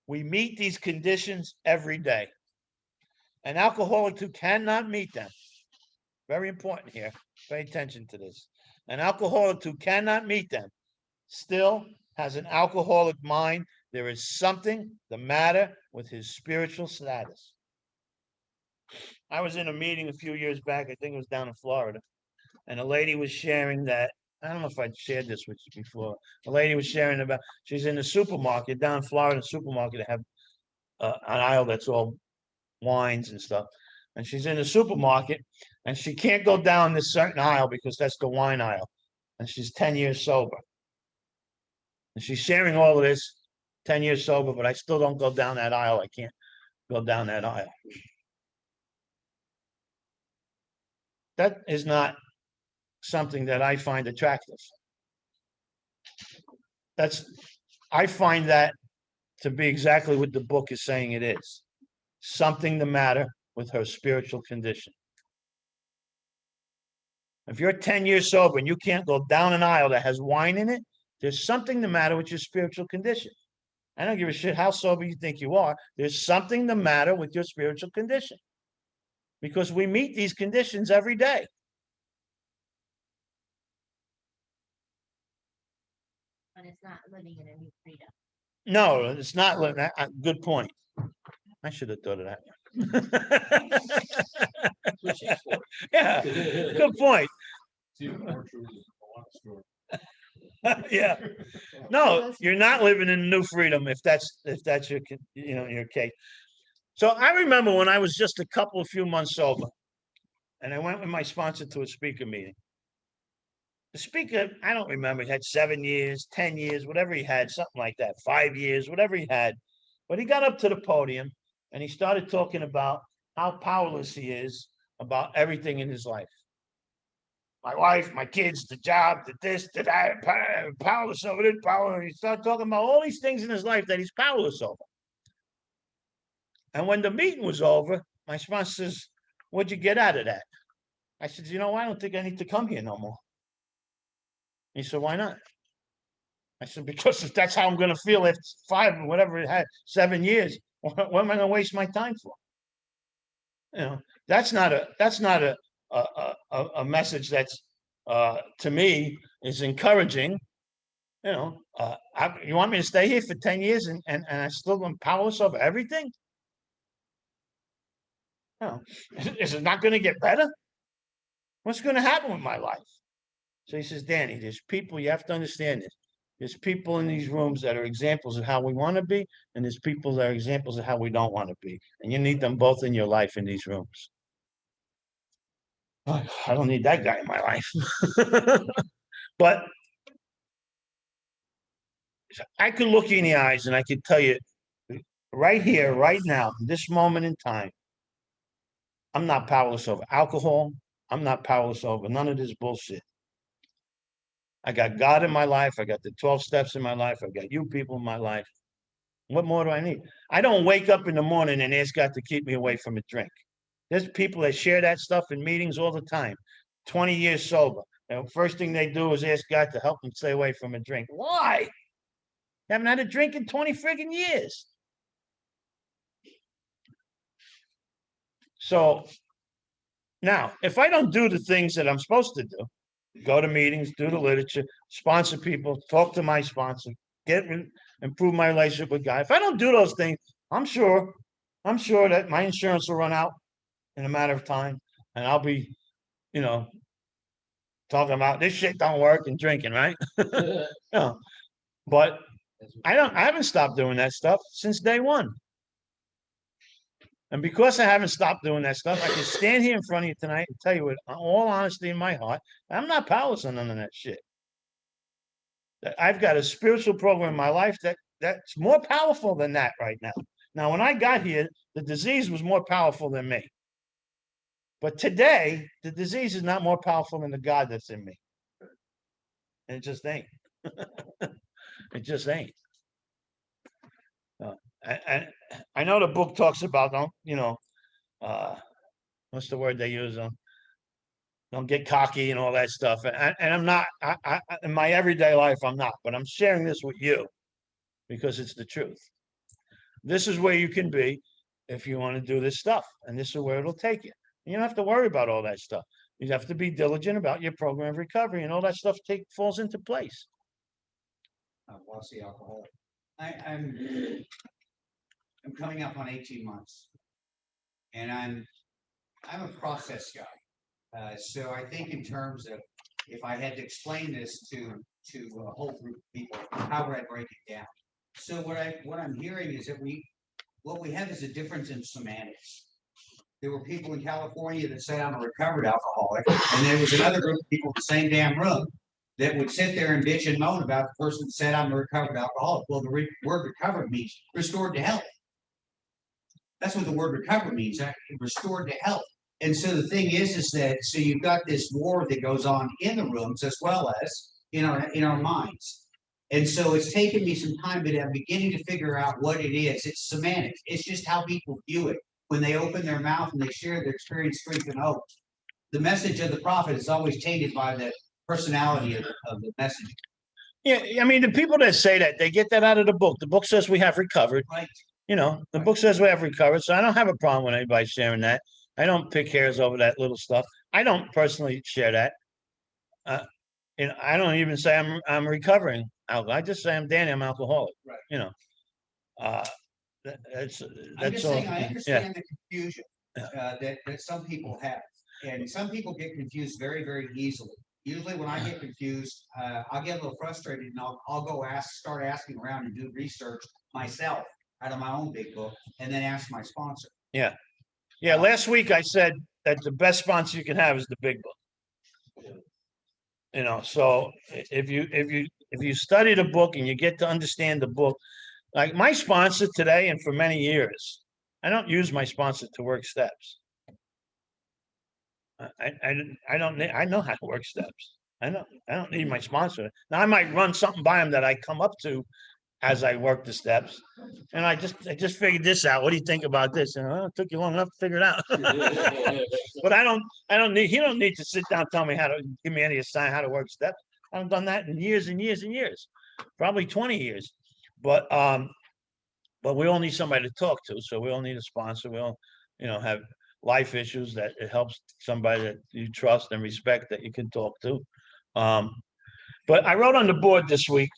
We meet these conditions every day. An alcoholic who cannot meet them, very important here, pay attention to this. An alcoholic who cannot meet them still has an alcoholic mind. There is something the matter with his spiritual status. I was in a meeting a few years back, I think it was down in Florida, and a lady was sharing that, I don't know if I'd shared this with you before. A lady was sharing about, she's in the supermarket, down in Florida supermarket, they have an aisle that's all wines and stuff. And she's in the supermarket and she can't go down this certain aisle because that's the wine aisle. And she's 10 years sober. And she's sharing all of this, 10 years sober, but I still don't go down that aisle. I can't go down that aisle. That is not something that I find attractive. I find that to be exactly what the book is saying it is. Something the matter with her spiritual condition. If you're 10 years sober and you can't go down an aisle that has wine in it, there's something the matter with your spiritual condition. I don't give a shit how sober you think you are. There's something the matter with your spiritual condition. Because we meet these conditions every day. And it's not living in a new freedom. No, it's not. Good point. I should have thought of that. Yeah, good point. See, the more truth is a lot of story. Yeah, no, you're not living in new freedom if that's your your case. So I remember when I was just a few months sober, and I went with my sponsor to a speaker meeting. The speaker, I don't remember, he had 7 years, 10 years, whatever he had, something like that, 5 years, whatever he had. But he got up to the podium and he started talking about how powerless he is about everything in his life. My wife, my kids, the job, the this, the that, powerless over it, powerless. He started talking about all these things in his life that he's powerless over. And when the meeting was over, my sponsor says, "What'd you get out of that?" I said, I don't think I need to come here no more. He said, "Why not?" I said, "Because if that's how I'm going to feel after 5 or whatever it had, 7 years, what am I going to waste my time for?" That's not a message that's to me is encouraging. You want me to stay here for 10 years and I still am powerless over everything? Is it not going to get better? What's going to happen with my life? So he says, "Danny, there's people, you have to understand this. There's people in these rooms that are examples of how we want to be, and there's people that are examples of how we don't want to be. And you need them both in your life in these rooms." I don't need that guy in my life. But I could look you in the eyes and I could tell you right here, right now, this moment in time, I'm not powerless over alcohol. I'm not powerless over none of this bullshit. I got God in my life. I got the 12 steps in my life. I've got you people in my life. What more do I need? I don't wake up in the morning and ask God to keep me away from a drink. There's people that share that stuff in meetings all the time. 20 years sober. And the first thing they do is ask God to help them stay away from a drink. Why? You haven't had a drink in 20 friggin' years. So now, if I don't do the things that I'm supposed to do, go to meetings, do the literature, sponsor people, talk to my sponsor, improve my relationship with God. If I don't do those things, I'm sure that my insurance will run out in a matter of time, and I'll be, talking about this shit don't work and drinking, right? But I haven't stopped doing that stuff since day one. And because I haven't stopped doing that stuff, I can stand here in front of you tonight and tell you with all honesty in my heart, I'm not powerless on none of that shit. I've got a spiritual program in my life that's more powerful than that right now. Now, when I got here, the disease was more powerful than me. But today, the disease is not more powerful than the God that's in me. It just ain't. It just ain't. I know the book talks about, don't, what's the word they use? Don't get cocky and all that stuff. And I'm not, in my everyday life, I'm not, but I'm sharing this with you because it's the truth. This is where you can be if you want to do this stuff, and this is where it'll take you. You don't have to worry about all that stuff. You have to be diligent about your program of recovery, and all that stuff falls into place. What's the alcohol? I'm coming up on 18 months, and I'm a process guy. So I think in terms of if I had to explain this to a whole group of people, how would I break it down? So what I'm hearing is that what we have is a difference in semantics. There were people in California that said I'm a recovered alcoholic, and there was another group of people in the same damn room that would sit there and bitch and moan about the person that said I'm a recovered alcoholic. Well, the word recovered means restored to health. That's what the word recovered means, restored to health. And so the thing is that so you've got this war that goes on in the rooms as well as in our minds. And so it's taken me some time, but I'm beginning to figure out what it is. It's semantics. It's just how people view it when they open their mouth and they share their experience, strength, and hope. The message of the prophet is always tainted by the personality of the message. Yeah, I mean, the people that say that, they get that out of the book. The book says we have recovered. Right. The book says we have recovered, so I don't have a problem with anybody sharing that. I don't pick hairs over that little stuff. I don't personally share that. I don't even say I'm recovering alcohol. I just say I'm Danny, I'm alcoholic. Right. That's I'm just all. saying, I Yeah. understand the confusion that some people have, and some people get confused very, very easily. Usually, when I get confused, I'll get a little frustrated, and I'll go start asking around and do research myself out of my own big book, and then ask my sponsor. Yeah. Last week I said that the best sponsor you can have is the big book. So if you study the book and you get to understand the book, like my sponsor today and for many years, I don't use my sponsor to work steps. I don't need, I know how to work steps. I don't need my sponsor. Now I might run something by him that I come up to as I work the steps. And I just figured this out. What do you think about this? And it took you long enough to figure it out. But he don't need to sit down and tell me how to give me any sign how to work steps. I haven't done that in years and years and years, probably 20 years. But we all need somebody to talk to. So we all need a sponsor. We all, have life issues that it helps somebody that you trust and respect that you can talk to. But I wrote on the board this week,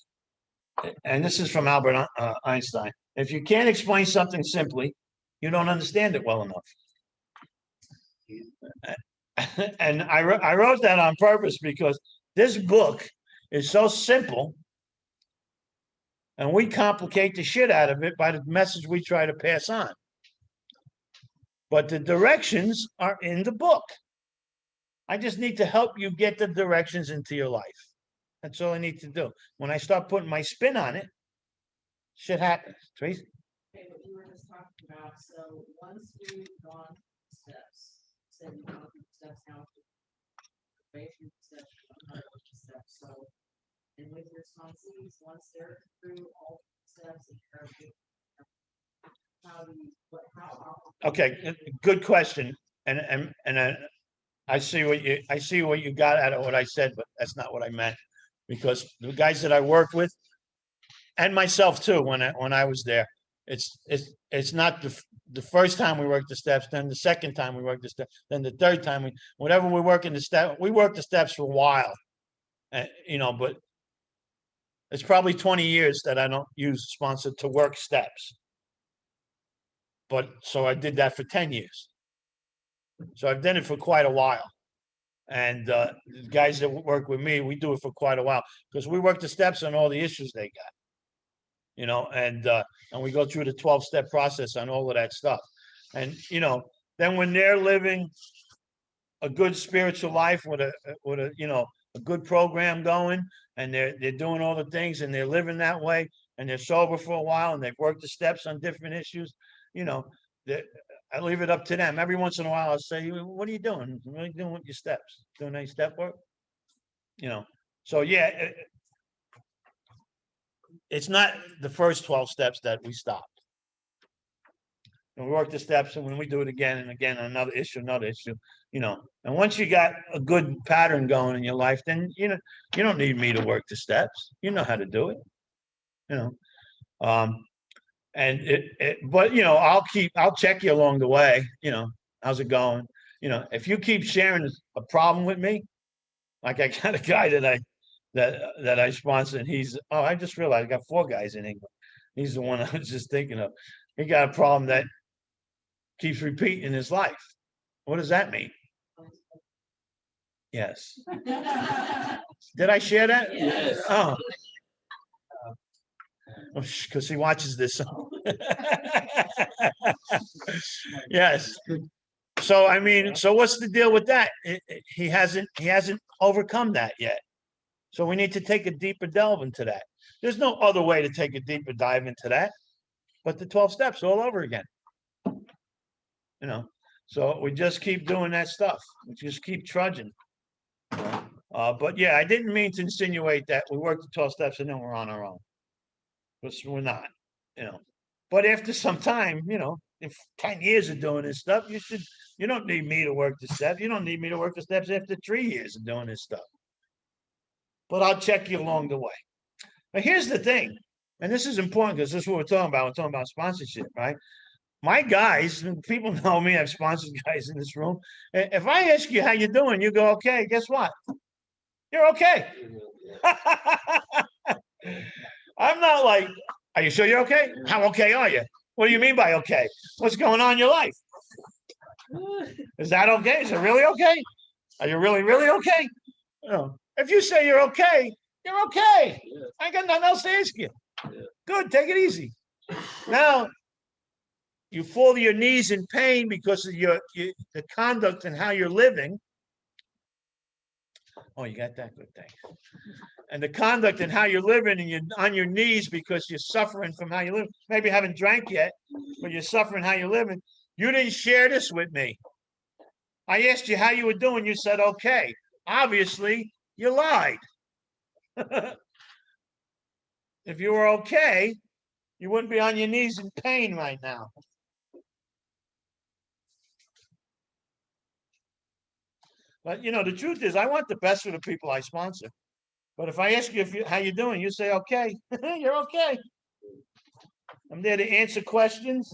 and this is from Albert Einstein. If you can't explain something simply, you don't understand it well enough. And I wrote that on purpose because this book is so simple, and we complicate the shit out of it by the message we try to pass on. But the directions are in the book. I just need to help you get the directions into your life. That's all I need to do. When I start putting my spin on it, shit happens. Tracy? Okay, what you were just talking about, so once we've gone steps, said you know the steps now, way through the steps, so, and with your sponsees, once they're through all the steps, how do you, Okay, good question. And I see what you got out of what I said, but that's not what I meant. Because the guys that I work with, and myself too, when I was there, it's not the first time we worked the steps, then the second time we worked the steps, then the third time whenever we work in the step, we work the steps for a while, but it's probably 20 years that I don't use sponsor to work steps. But so I did that for 10 years. So I've done it for quite a while. And the guys that work with me, we do it for quite a while because we work the steps on all the issues they got, and we go through the 12-step process on all of that stuff. And, then when they're living a good spiritual life with a good program going, and they're doing all the things and they're living that way and they're sober for a while and they've worked the steps on different issues, I leave it up to them. Every once in a while, I'll say, what are you doing? What are you doing with your steps? Doing any step work? You know, so yeah, it's not the first 12 steps that we stopped. And we work the steps, and when we do it again and again, another issue, you know. And once you got a good pattern going in your life, then you don't need me to work the steps. You know how to do it, you know. And but you know, I'll check you along the way. You know, how's it going? You know, if you keep sharing a problem with me, like I got a guy that I sponsor, and I just realized I got 4 guys in England. He's the one I was just thinking of. He got a problem that keeps repeating in his life. What does that mean? Yes. Did I share that? Yes. Oh. Because he watches this. Yes. So I mean, so what's the deal with that? He hasn't overcome that yet. So we need to take a deeper delve into that. There's no other way to take a deeper dive into that, but the 12 steps all over again. You know, so we just keep doing that stuff. We just keep trudging. But yeah, I didn't mean to insinuate that we work the 12 steps and then we're on our own. Because we're not, you know. But after some time, you know, if 10 years of doing this stuff, you don't need me to work the steps. You don't need me to work the steps after 3 years of doing this stuff. But I'll check you along the way. But here's the thing, and this is important because this is what we're talking about. We're talking about sponsorship, right? My guys, people know me, I've sponsored guys in this room. If I ask you how you're doing, you go, okay, guess what? You're okay. I'm not like, are you sure you're okay? How okay are you? What do you mean by okay? What's going on in your life? Is that okay? Is it really okay? Are you really, really okay? No. If you say you're okay, you're okay. I ain't got nothing else to ask you. Good, take it easy. Now, you fall to your knees in pain because of the conduct and how you're living. Oh, you got that? Good, thanks. And the conduct and how you're living, and you're on your knees because you're suffering from how you live. Maybe you haven't drank yet, but you're suffering how you're living. You didn't share this with me. I asked you how you were doing. You said, okay. Obviously, you lied. If you were okay, you wouldn't be on your knees in pain right now. But, you know, the truth is, I want the best for the people I sponsor. But if I ask you how you're doing, you say, okay, you're okay. I'm there to answer questions.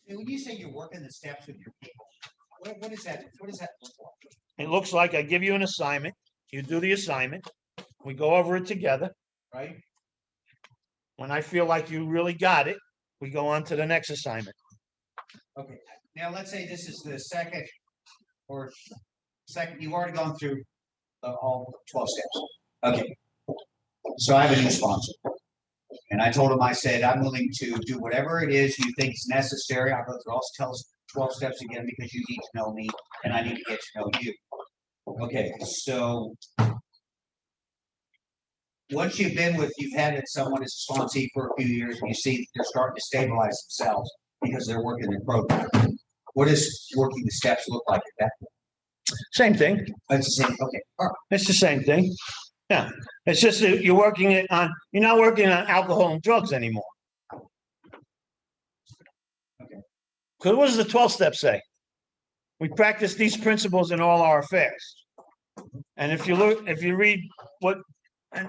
When you say you're working the steps with your people, what is that? What does that look like? It looks like I give you an assignment. You do the assignment. We go over it together. Right? When I feel like you really got it, we go on to the next assignment. Okay. Now, let's say this is the second, you've already gone through all 12 steps. Okay. So I have a new sponsor. And I told him, I said, I'm willing to do whatever it is you think is necessary. I'll go through all 12 steps again because you need to know me and I need to get to know you. Okay, so once you've had someone as a sponsee for a few years, and you see they're starting to stabilize themselves because they're working their program. What does working the steps look like at that point? Same thing. It's the same. Okay, all right. It's the same thing. Yeah. It's just that you're not working on alcohol and drugs anymore. Okay. Because what does the 12 steps say? We practice these principles in all our affairs. And if you read what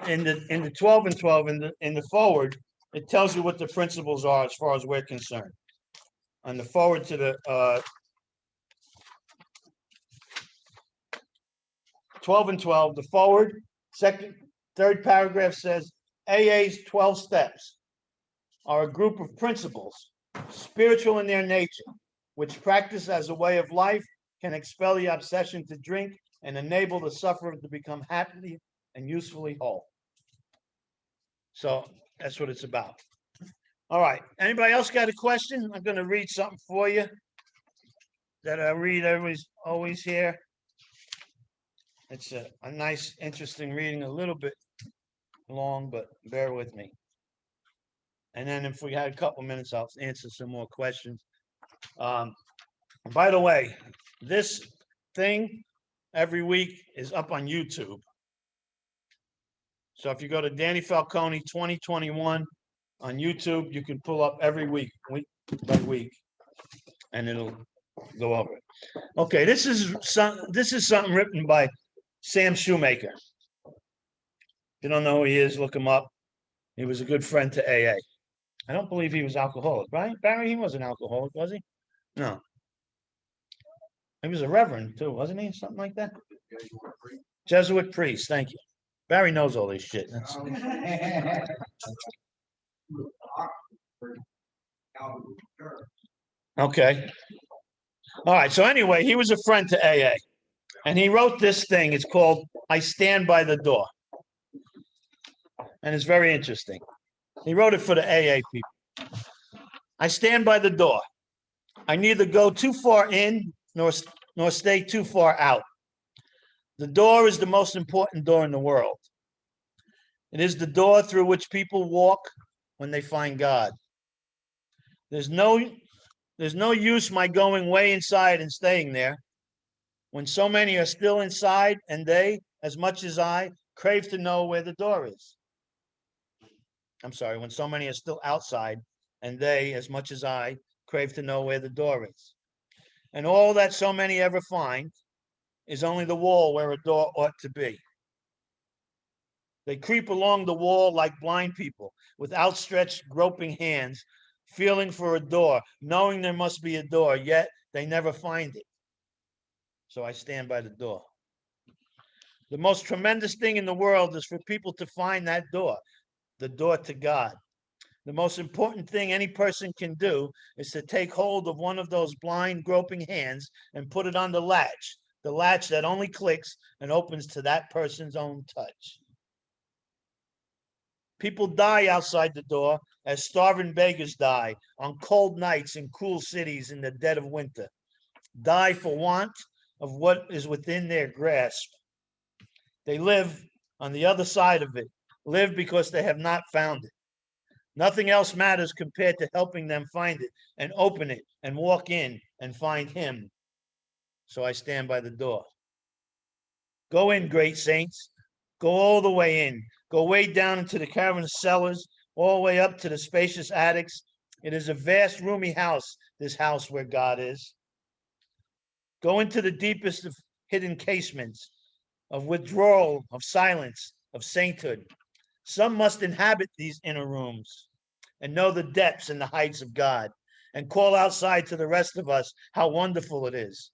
in the 12 and 12 in the forward, it tells you what the principles are as far as we're concerned. On the forward to the 12 and 12, the forward, third paragraph says AA's 12 steps are a group of principles, spiritual in their nature, which practiced as a way of life can expel the obsession to drink and enable the sufferer to become happily and usefully whole. So that's what it's about. All right. Anybody else got a question? I'm going to read something for you that I read always here. It's a nice, interesting reading, a little bit long, but bear with me. And then if we had a couple minutes, I'll answer some more questions. By the way, this thing every week is up on YouTube. So if you go to Danny Falcone 2021 on YouTube, you can pull up every week by week, and it'll go over it. Okay, this is something written by Sam Shoemaker. If you don't know who he is, look him up. He was a good friend to AA. I don't believe he was alcoholic, right? Barry, he wasn't alcoholic, was he? No. He was a reverend too, wasn't he? Something like that. Jesuit priest, thank you. Barry knows all this shit. Okay. All right. So anyway, he was a friend to AA. And he wrote this thing. It's called I Stand by the Door. And it's very interesting. He wrote it for the AA people. I stand by the door. I neither go too far in nor stay too far out. The door is the most important door in the world. It is the door through which people walk when they find God. There's no use my going way inside and staying there when so many are still inside and they, as much as I, crave to know where the door is. I'm sorry, when so many are still outside and they, as much as I, crave to know where the door is. And all that so many ever find is only the wall where a door ought to be. They creep along the wall like blind people with outstretched, groping hands, feeling for a door, knowing there must be a door, yet they never find it. So I stand by the door. The most tremendous thing in the world is for people to find that door, the door to God. The most important thing any person can do is to take hold of one of those blind, groping hands and put it on the latch that only clicks and opens to that person's own touch. People die outside the door as starving beggars die on cold nights in cool cities in the dead of winter. Die for want of what is within their grasp. They live on the other side of it, live because they have not found it. Nothing else matters compared to helping them find it and open it and walk in and find him. So I stand by the door. Go in, great saints. Go all the way in. Go way down into the cavern cellars, all the way up to the spacious attics. It is a vast, roomy house, this house where God is. Go into the deepest of hidden casements, of withdrawal, of silence, of sainthood. Some must inhabit these inner rooms and know the depths and the heights of God and call outside to the rest of us how wonderful it is.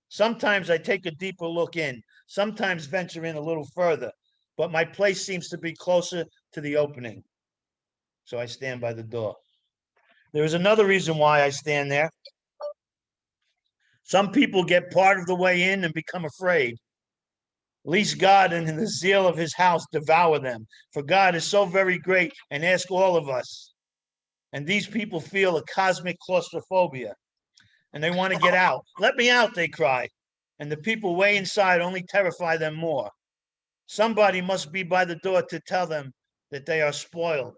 Sometimes I take a deeper look in, sometimes venture in a little further, but my place seems to be closer to the opening. So I stand by the door. There is another reason why I stand there. Some people get part of the way in and become afraid. Lest God and in the zeal of his house devour them. For God is so very great and asks all of us. And these people feel a cosmic claustrophobia. And they want to get out. Let me out, they cry. And the people way inside only terrify them more. Somebody must be by the door to tell them that they are spoiled.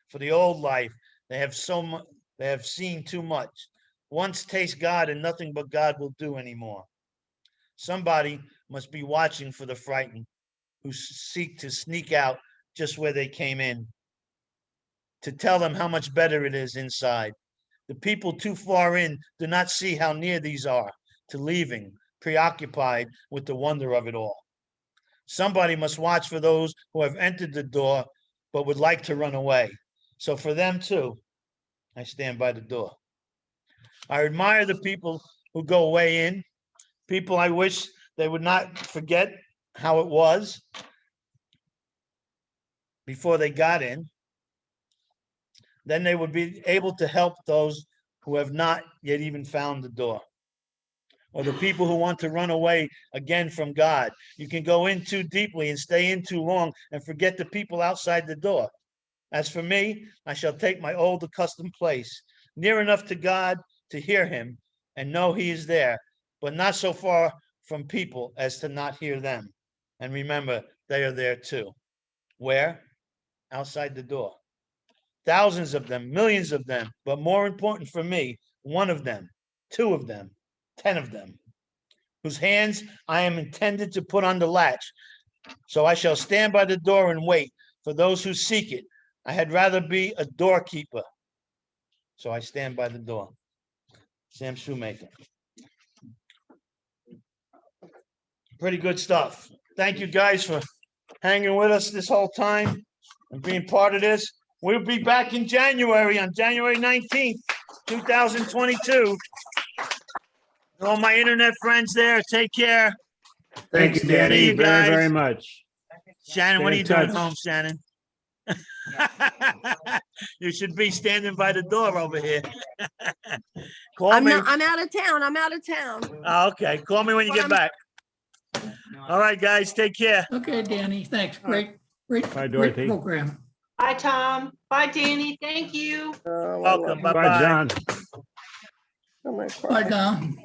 For the old life, they have seen too much. Once taste God and nothing but God will do anymore. Somebody must be watching for the frightened who seek to sneak out just where they came in, to tell them how much better it is inside. The people too far in do not see how near these are to leaving, preoccupied with the wonder of it all. Somebody must watch for those who have entered the door but would like to run away. So for them too, I stand by the door. I admire the people who go way in, people I wish they would not forget how it was before they got in. Then they would be able to help those who have not yet even found the door. Or the people who want to run away again from God. You can go in too deeply and stay in too long and forget the people outside the door. As for me, I shall take my old accustomed place, near enough to God to hear him and know he is there, but not so far from people as to not hear them. And remember, they are there too. Where? Outside the door. Thousands of them, millions of them, but more important for me, one of them, two of them, 10 of them, whose hands I am intended to put on the latch. So I shall stand by the door and wait for those who seek it. I had rather be a doorkeeper. So I stand by the door. Sam Shoemaker. Pretty good stuff. Thank you guys for hanging with us this whole time and being part of this. We'll be back in January, on January 19th, 2022. All my internet friends there, take care. Thank you, See Danny, you very, very guys. much. Shannon, what are Stay you in doing touch. home, Shannon? You should be standing by the door over here. Call I'm me. not, I'm out of town. I'm out of town. Oh, okay, call me when you get back. All right, guys, take care. Okay, Danny, thanks. Great, great, Bye, great Dorothy. program. Bye, Tom. Bye, Danny. Thank you. Oh, I love Welcome, you. Bye, bye-bye. John. I'm gonna cry. Bye, Don.